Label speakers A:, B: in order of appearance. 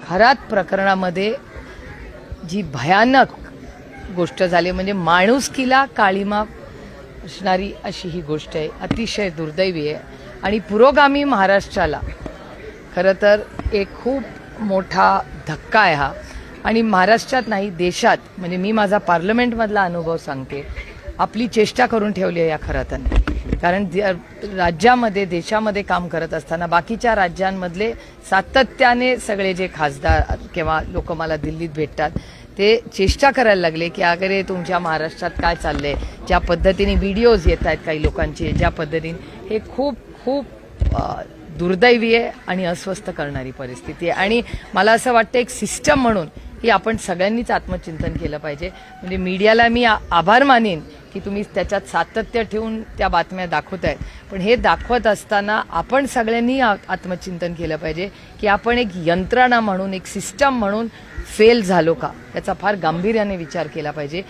A: खरात प्रकरणामध्ये जी भयानक गोष्ट झाली म्हणजे माणुसकीला काळीमा असणारी अशी ही गोष्ट आहे, अतिशय दुर्दैवी आहे आणि पुरोगामी महाराष्ट्राला खरं तर एक खूप मोठा धक्का आहे हा. आणि महाराष्ट्रात नाही देशात, म्हणजे मी माझा पार्लमेंटमधला अनुभव सांगते, आपली चेष्टा करून ठेवली आहे या खराताने. कारण राज्यामध्ये देशामध्ये काम करत असताना बाकीच्या राज्यांमधले सातत्याने सगळे जे खासदार किंवा लोक मला दिल्लीत भेटतात ते चेष्टा करायला लागले की अगरे तुमच्या महाराष्ट्रात काय चाललंय, ज्या पद्धतीने व्हिडिओज येत आहेत काही लोकांचे, ज्या पद्धतीने, हे खूप खूप दुर्दैवी आहे आणि अस्वस्थ करणारी परिस्थिती आहे. आणि मला असं वाटतं एक सिस्टम म्हणून की आपण सगळ्यांनीच आत्मचिंतन केलं पाहिजे. म्हणजे मीडियाला मी आभार मानेन की तुम्ही त्याच्यात सातत्य ठेवून त्या बातम्या दाखवताय, पण हे दाखवत असताना आपण सगळ्यांनी आत्मचिंतन केलं पाहिजे की आपण एक यंत्रणा म्हणून, एक सिस्टम म्हणून फेल झालो का, याचा फार गांभीर्याने विचार केला पाहिजे.